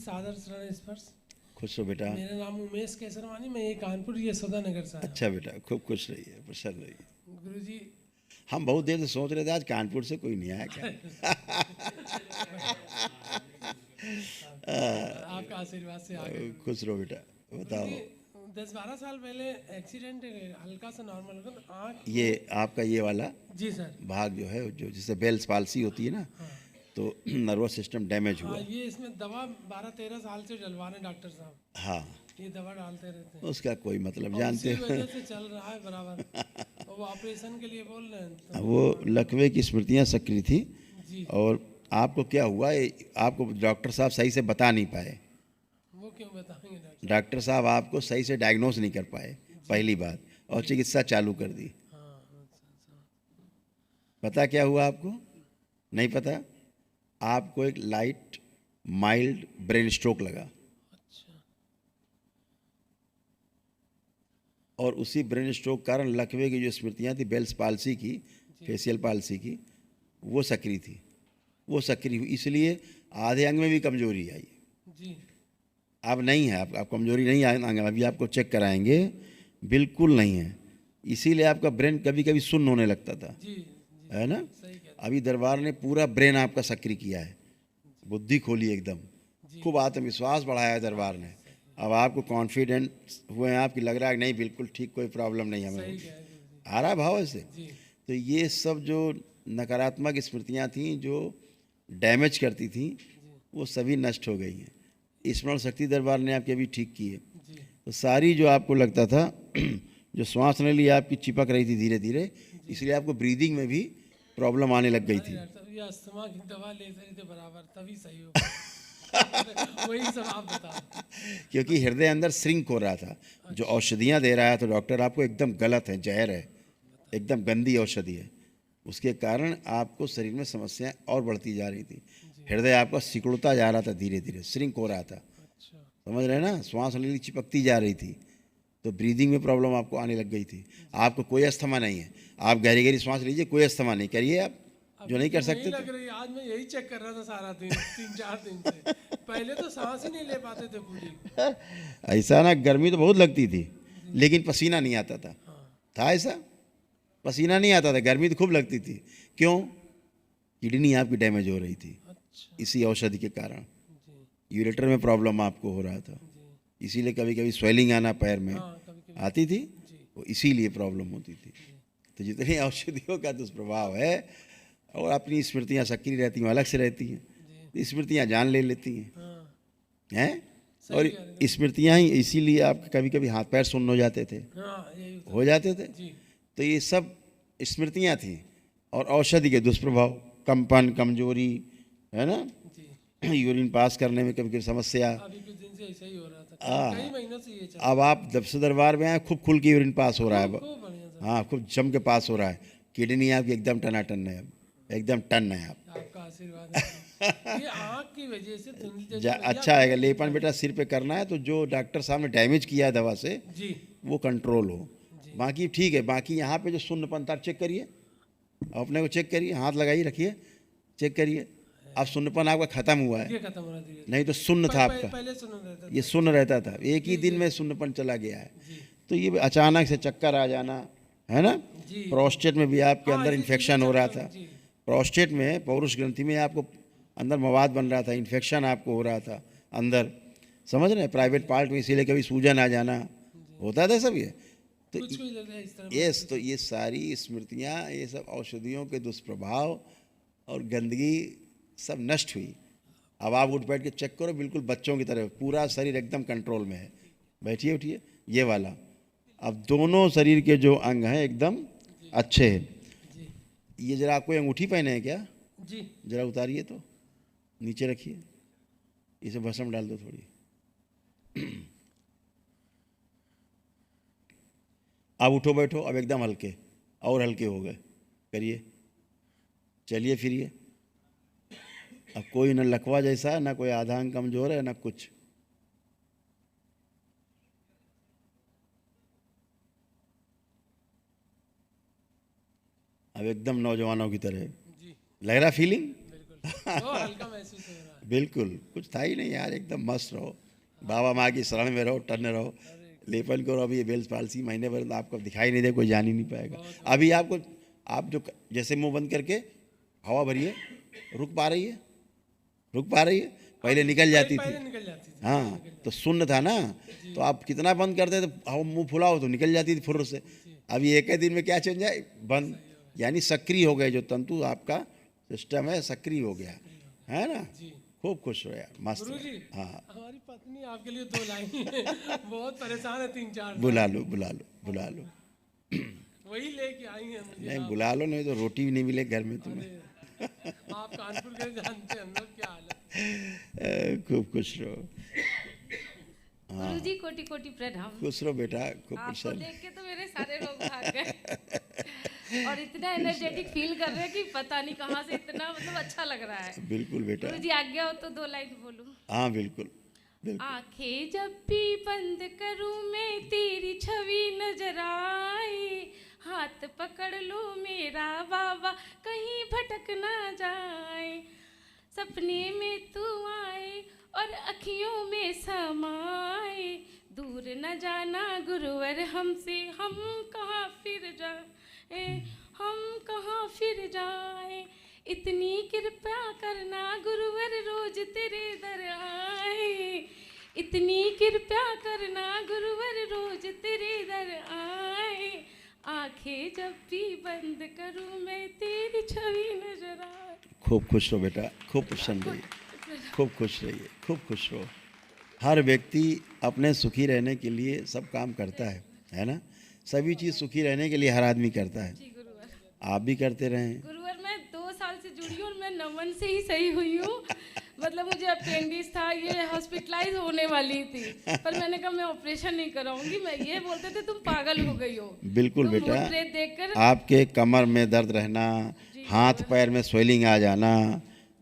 सादर शरण स्पर्श। खुश हो बेटा। मेरा नाम उमेश केसरवानी, मैं ये कानपुर यशोदा नगर से आया अच्छा बेटा, खूब खुश रहिए, प्रसन्न रहिए। हूँ। गुरुजी हम बहुत देर से सोच रहे थे आज कानपुर से कोई नहीं आया क्या। आपका आशीर्वाद से आ गए। खुश रहो बेटा, बताओ। गुरुजी 10-12 साल पहले एक्सीडेंट हल्का सा नॉर्मल हो गया आँख। ये आपका ये वाला जी सर। भाग जो है, जो जिससे बेल्स पाल्सी होती है ना, हाँ तो नर्वस सिस्टम डैमेज हाँ, हुआ। ये इसमें दवा 12-13 साल से डलवा रहे हैं डॉक्टर साहब। हाँ, ये दवा डालते रहते हैं उसका कोई मतलब और जानते उसी हो। वजह से चल रहा है बराबर। और वो ऑपरेशन के लिए बोल रहे हैं तो वो लकवे की स्मृतियाँ सक्रिय थी, जी। और आपको क्या हुआ आपको डॉक्टर साहब सही से बता नहीं पाए। वो क्यों बताएंगे डॉक्टर? डॉक्टर साहब आपको सही से डायग्नोस नहीं कर पाए, पहली बात, और चिकित्सा चालू कर दी। हाँ पता क्या हुआ आपको? नहीं पता? आपको एक लाइट माइल्ड ब्रेन स्ट्रोक लगा, अच्छा। और उसी ब्रेन स्ट्रोक कारण लकवे की जो स्मृतियाँ थी बेल्स पाल्सी की, फेशियल पाल्सी की, वो सक्रिय थी। वो सक्रिय हुई, इसलिए आधे अंग में भी कमजोरी आई। जी अब नहीं है, आप कमजोरी नहीं आएंगे, अभी आपको चेक कराएंगे, बिल्कुल नहीं है। इसीलिए आपका ब्रेन कभी कभी सुन्न होने लगता था, जी है ना। सही कह अभी दरबार ने पूरा ब्रेन आपका सक्रिय किया है, बुद्धि खोली एकदम, खूब आत्मविश्वास बढ़ाया है दरबार ने। अब आपको कॉन्फिडेंट हुए हैं आपकी, लग रहा है कि नहीं बिल्कुल ठीक, कोई प्रॉब्लम नहीं हमें सही होगी। कह रहे हैं गुरुजी। आ रहा है भाव ऐसे। जी तो ये सब जो नकारात्मक स्मृतियाँ थीं जो डैमेज करती थीं, वो सभी नष्ट हो गई हैं। स्मरण शक्ति दरबार ने आपकी अभी ठीक की है। जी तो सारी जो आपको लगता था जो श्वास नली आपकी चिपक रही थी धीरे धीरे, इसलिए आपको ब्रीदिंग में भी प्रॉब्लम आने लग गई अरे थी। डॉक्टर साहब, ये अस्थमा की दवा लेते रहे थे बराबर, तभी सही हो पाया। वही सब आप बताओ। क्योंकि हृदय अंदर श्रिंक हो रहा था। जो औषधियाँ दे रहा है तो डॉक्टर आपको एकदम गलत है, जहर है, एकदम गंदी औषधि है। उसके कारण आपको शरीर में समस्याएं और बढ़ती जा रही थी। हृदय आपका सिकुड़ता जा रहा था, धीरे धीरे श्रिंक हो रहा था, अच्छा समझ रहे हैं ना। श्वास नली चिपकती जा रही थी, तो ब्रीदिंग में प्रॉब्लम आपको आने लग गई थी। आपको कोई अस्थमा नहीं है, आप गहरी गहरी श्वास लीजिए, कोई अस्थमा नहीं। करिए आप जो नहीं कर नहीं सकते लग थे। रही। आज मैं यही चेक कर रहा था सारा दिन, 3-4 दिन से। पहले तो सांस ही नहीं ले पाते थे पूरी। ऐसा ना, गर्मी तो बहुत लगती थी, लेकिन पसीना नहीं आता था। हाँ था ऐसा, पसीना नहीं आता था, गर्मी तो खूब लगती थी। क्यों? किडनी आपकी डैमेज हो रही थी अच्छा। इसी औषधि के कारण। जी यूरेटर में प्रॉब्लम आपको हो रहा था, जी इसीलिए कभी कभी स्वेलिंग आना पैर में हाँ कभी कभी आती थी, जी वो इसीलिए प्रॉब्लम होती थी। तो जितनी औषधियों का दुष्प्रभाव है, और अपनी स्मृतियाँ सक्रिय रहती हैं, अलग से रहती हैं, जी तो स्मृतियाँ जान ले लेती हैं, हाँ हैं। सही और कह रहे हैं। स्मृतियाँ ही, इसीलिए आप कभी कभी हाथ पैर सुन्न हो जाते थे, हाँ यही होता हो जाते थे। है। जी तो ये सब स्मृतियाँ थी, और औषधि के दुष्प्रभाव, कंपन, कमजोरी, है ना, जी यूरिन पास करने में कभी कभी समस्या। अभी कुछ दिन से ऐसा ही हो रहा था, हाँ। कई महीनों से ये चल अब आप जब से दरबार में आए, खूब खुल के यूरिन पास हो रहा है। खूब बढ़िया सर। हाँ, खूब जम के पास हो रहा है। किडनी आपकी एकदम टनाटन है, अब एकदम टन है आप। आपका आशीर्वाद है। ये आँख की वजह से धुंधली जैसी भैया अच्छा आएगा। लेपन बेटा सिर पे करना है, तो जो डॉक्टर साहब ने डैमेज किया है दवा से, जी वो कंट्रोल हो। जी बाकी ठीक है। बाकी यहाँ पे जो शून्यपन था, आप चेक करिए, अपने को चेक करिए, हाथ लगाइए, रखिए, चेक करिए। अब शून्यपन आपका खत्म हुआ है, ये खत्म हो रहा धीरे नहीं तो शून्य था आपका, पहले सुन रहता ये था। शून्य रहता था, एक ही जी, दिन जी। में शून्यपन चला गया है। जी तो ये अचानक से चक्कर आ जाना, है ना। जी प्रोस्टेट में भी आपके हाँ, अंदर ऐसी चीजें इन्फेक्शन हो रहा चलती था। हैं। जी प्रोस्टेट में, पौरुष ग्रंथि में आपको अंदर मवाद बन रहा था, इन्फेक्शन आपको हो रहा था अंदर, समझ रहे हैं, प्राइवेट पार्ट में, इसीलिए कभी सूजन आ जाना होता था सब ये। तो कुछ कुछ लगता है इस तरह यस, तो ये सारी स्मृतियाँ, ये सब औषधियों के दुष्प्रभाव और गंदगी सब नष्ट हुई। अब आप उठ बैठ के चेक करो, बिल्कुल बच्चों की तरह, पूरा शरीर एकदम कंट्रोल में है। बैठिए, उठिए, ये वाला। अब दोनों शरीर के जो अंग हैं एकदम अच्छे हैं। जी ये जरा आपको अंगूठी पहने हैं क्या? जी जरा उतारिए तो, नीचे रखिए, इसे भस्म डाल दो थोड़ी। अब उठो बैठो, अब एकदम हल्के, और हल्के हो गए, करिए, चलिए फिरिए। अब कोई न लकवा जैसा है, ना कोई आधा अंग कमजोर है, ना कुछ। अब एकदम नौजवानों की तरह जी लग रहा फीलिंग। बिल्कुल वो हल्का महसूस हो रहा है। बिल्कुल कुछ था ही नहीं यार, एकदम मस्त रहो, बाबा माँ की शरण में रहो, टन रहो, लेपन करो। अभी ये बेल्स पालसी महीने भर तो आपको दिखाई नहीं दे, कोई जान ही नहीं पाएगा। अभी आपको आप जो जैसे मुंह बंद करके हवा भरिए, रुक पा रही है? रुक पा रही है? पहले निकल जाती थी। पहले निकल जाती थी। हाँ, तो शून्य था ना, तो आप कितना बंद करते तो हवा मुंह फुलाओ तो निकल जाती थी फुर्र से। अभी एक ही दिन में क्या चेंज है? बंद, यानी सक्रिय हो गए, जो तंतु आपका सिस्टम है सक्रिय हो गया है ना। जी खूब खुश रहो यार, मस्त गुरु जी, रहो। हाँ, हमारी पत्नी आपके लिए 2 लाइन है, बहुत परेशान है 3-4 बुला लो बुला लो बुला लो। वही लेके आई है मुझे नहीं आप। बुला लो, नहीं तो रोटी भी नहीं मिले घर में तुम्हें। आप कानपुर के जानते हैं हम लोग क्या हाल है। खूब खुश रहो, गुरुजी कोटि कोटि प्रणाम। खुश रहो बेटा, खूब आपको प्रसन्न। देख के तो मेरे सारे लोग भाग गए और इतना एनर्जेटिक फील कर रहे हैं कि पता नहीं कहाँ से इतना मतलब अच्छा लग रहा है। बिल्कुल बेटा, गुरुजी आज्ञा हो तो 2 लाइन बोलूं। हाँ बिल्कुल बिल्कुल। आंखें जब भी बंद करूं मैं तेरी छवि नजर आए, हाथ पकड़ लो मेरा बाबा कहीं भटक ना जाए, सपने में तू आए और अखियों में समाए, दूर न जाना गुरुवर हमसे, हम कहाँ फिर जाए, हम कहाँ फिर जाए, इतनी कृपा करना गुरुवर रोज तेरे दर आए, इतनी कृपा करना गुरुवर रोज तेरे दर आए, आंखें जब भी बंद करूं मैं तेरी छवि नजर आए। खूब खुश रहो बेटा, खूब प्रसन्न रहिए, खूब खुश रहिए, खूब खुश रहो। हर व्यक्ति अपने सुखी रहने के लिए सब काम करता है ना। सभी चीज़ सुखी रहने के लिए हर आदमी करता है। जी गुरुवर। आप भी करते रहें। गुरुवर मैं 2 साल से जुड़ी हूँ और मैं नमन से ही सही हुई हूँ। मतलब मुझे अपेंडिक्स था, ये हॉस्पिटलाइज होने वाली थी, पर मैंने कहा मैं ऑपरेशन नहीं कराऊंगी। मैं ये बोलते थे तुम पागल हो गई हो। बिल्कुल तुम बेटा, भूत प्रेत देखकर आपके कमर में दर्द रहना, हाथ पैर में स्वेलिंग आ जाना,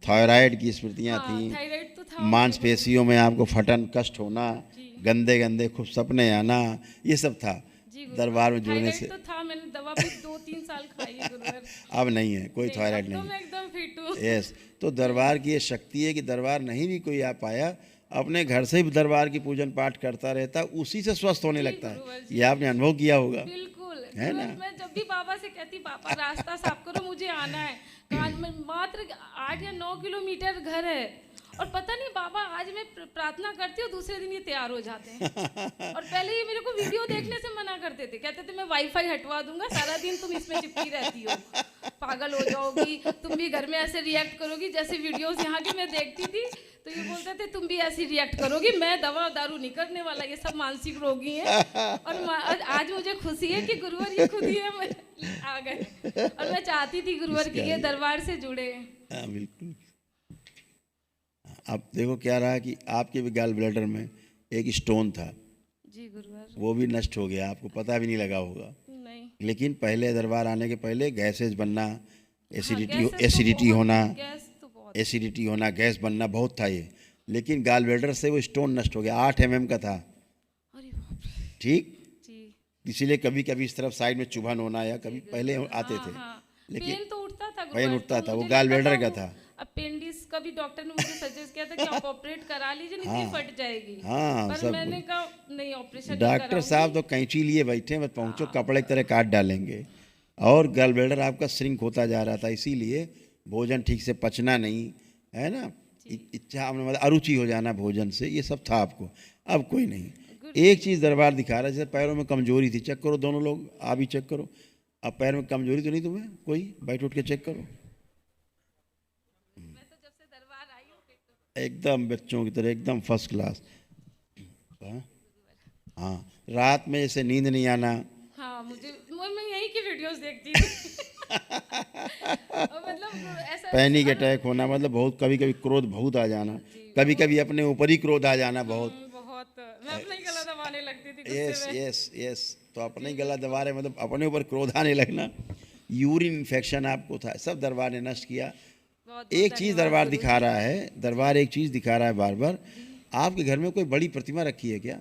थायराइड की स्मृतियाँ हाँ, थी, थायराइड तो था। मांसपेशियों में आपको फटन कष्ट होना, गंदे गंदे खूब सपने आना, ये सब था जी गुरुवर। दरबार में जुड़ने थायराइड से। तो था, मैंने दवा भी 2-3 साल खाई है गुरुवर। अब नहीं है, कोई थायराइड अब तो नहीं। मैं एकदम फिट हूँ। यस, तो दरबार की ये शक्ति है कि दरबार नहीं भी कोई आ पाया, अपने घर से ही दरबार की पूजन पाठ करता रहता, उसी से स्वस्थ होने लगता गुरुवर है। जी। ये आपने अनुभव किया होगा। बिल्कुल है ना? गुरुवर, मैं जब भी बाबा से कहती बाबा रास्ता साफ करो मुझे आना है, कान में मात्र 8 या 9 किलोमीटर घर है, और पता नहीं बाबा आज मैं प्रार्थना करती हूँ दूसरे दिन ये तैयार हो जाते हैं। और पहले ये मेरे को वीडियो देखने से मना करते थे, कहते थे मैं वाईफाई हटवा दूंगा, सारा दिन तुम इसमें चिपकी रहती हो, पागल हो जाओगी, तुम भी घर में ऐसे रिएक्ट करोगी जैसे वीडियोस यहाँ की मैं देखती थी। तो ये बोलते थे तुम भी ऐसी रिएक्ट करोगी, मैं दवा दारू नहीं करने वाला, ये सब मानसिक रोगी हैं। और आज मुझे खुशी है कि गुरुवर ये खुद ही है, आ गए। और मैं चाहती थी गुरुवर की ये दरबार से जुड़े। हाँ बिल्कुल। अब देखो क्या रहा कि आपके भी गॉल ब्लैडर में एक स्टोन था, जी गुरुवर। वो भी नष्ट हो गया, आपको पता भी नहीं लगा होगा। नहीं, लेकिन पहले दरबार आने के पहले गैसेज बनना, एसिडिटी गैस तो एसिडिटी बहुत- होना, गैस तो बहुत। एसिडिटी होना, गैस बनना बहुत था ये। लेकिन गॉल ब्लैडर से वो स्टोन नष्ट हो गया, 8 mm का था। अरे बाप रे। ठीक, जी इसीलिए कभी कभी इस तरफ साइड में चुभन होना या कभी पहले आते थे। हाँ, लेकिन पेन तो उठता था गुरुवर, पेन उठता तो था, वो मुझे गॉल लगता ब्लैडर का वो था। अपेंडिक्स का भी डॉक्टर ने मुझे सजेस्ट किया था कि आप ऑपरेट करा लीजिए, नहीं तो फट जाएगी। हाँ, पर सब मैंने कहा नहीं, ऑपरेशन नहीं डॉक्टर साहब तो कैंची लिए बैठे, बस पहुँचो कपड़े की तरह काट डालेंगे। और गॉल ब्लैडर आपका श्रिंक होता जा रहा था, इसीलिए भोजन ठीक से पचना नहीं, है ना, इच्छा मतलब अरुचि हो जाना भोजन से, ये सब था आपको। अब कोई नहीं। एक चीज़ दरबार दिखा रहा है, जैसे पैरों में कमजोरी थी, चेक करो दोनों लोग, आप भी चेक करो। अब पैर में कमजोरी तो नहीं तुम्हें कोई, बैठ उठ के चेक करो। मैं तो जब से दरबार आई हूँ एकदम बच्चों की तरह, एकदम फर्स्ट क्लास। हाँ, रात में जैसे नींद नहीं आना। हाँ, मैं यही की वीडियोस देखती थी। और मतलब ऐसा पैनिक अटैक होना, मतलब बहुत कभी कभी क्रोध बहुत आ जाना, कभी कभी अपने ऊपर ही क्रोध आ जाना बहुत। बहुत, मैं अपना ही गला दबाने लगती थी यस गुस्से में। यस यस, तो अपने ही गला दबा रहे, मतलब अपने ऊपर क्रोध आने लगना। यूरिन इन्फेक्शन आपको था, सब दरबार ने नष्ट किया। बहुत एक चीज़ दरबार दिखा रहा है, दरबार एक चीज़ दिखा रहा है बार बार, आपके घर में कोई बड़ी प्रतिमा रखी है क्या?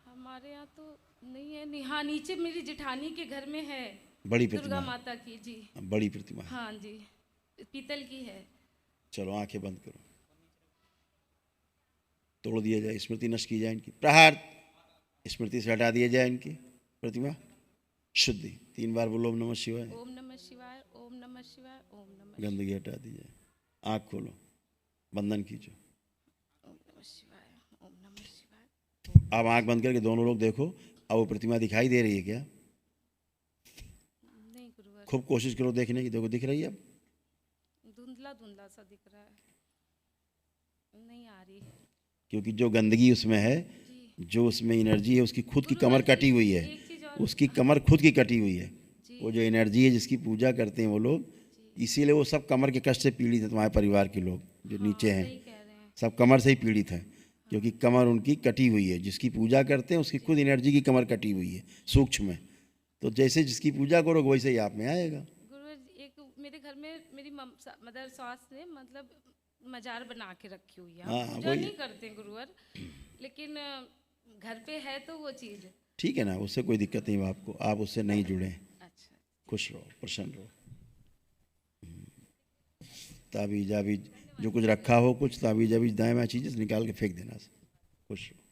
हमारे यहाँ तो नहीं है। हाँ, नीचे मेरी जेठानी के घर में है, बड़ी दुर्गा प्रतिमा, माता की। जी बड़ी प्रतिमा है। हाँ जी। पीतल की है। चलो आंखें बंद करो, तोड़ दिया जाए, स्मृति नष्ट की जाए इनकी, प्रहार, स्मृति से हटा दिया जाए इनकी प्रतिमा, शुद्धि। 3 बार बोलो ओम नमः शिवाय। ओम नमः शिवाय, ओम नमः शिवाय, ओम नमः गंदगी हटा दी जाए। आँख खोलो, बंधन खींचो। ओम नमः शिवाय, ओम नमः शिवाय। अब आँख बंद करके दोनों लोग देखो, अब वो प्रतिमा दिखाई दे रही है क्या? नहीं गुरुवर, खूब कोशिश करो देखने की, देखो दिख रही है अब? धुंधला धुंधला सा दिख रहा है, नहीं आ रही है। क्योंकि जो गंदगी उसमें है, जो उसमें एनर्जी है, उसकी खुद की कमर कटी हुई है, एक चीज और, उसकी कमर खुद की कटी हुई है। वो जो एनर्जी है जिसकी पूजा करते हैं वो लोग, इसीलिए वो सब कमर के कष्ट से पीड़ित है। तुम्हारे परिवार के लोग जो नीचे हैं सही कह रहे हैं। सब कमर से ही पीड़ित हैं, क्योंकि कमर उनकी कटी हुई है। जिसकी पूजा करते हैं उसकी खुद एनर्जी की कमर कटी हुई है सूक्ष्म में। तो जैसे जिसकी पूजा करोगे वैसे ही आप में आएगा। गुरुवर, एक मेरे घर में मेरी मदर सास ने मतलब मजार बना के रखी हुई है। हाँ, हम पूजा वही। नहीं करते गुरुवर, लेकिन घर पे है तो वो चीज। ठीक है ना, उससे कोई दिक्कत नहीं आपको, आप उससे नहीं जुड़े, अच्छा, खुश रहो, प्रसन्न रहो। ताबीज आबीज जो कुछ रखा हो, कुछ ताबीज आबीज दाएं बाएं चीज़ें निकाल के फेंक देना, खुश रहो।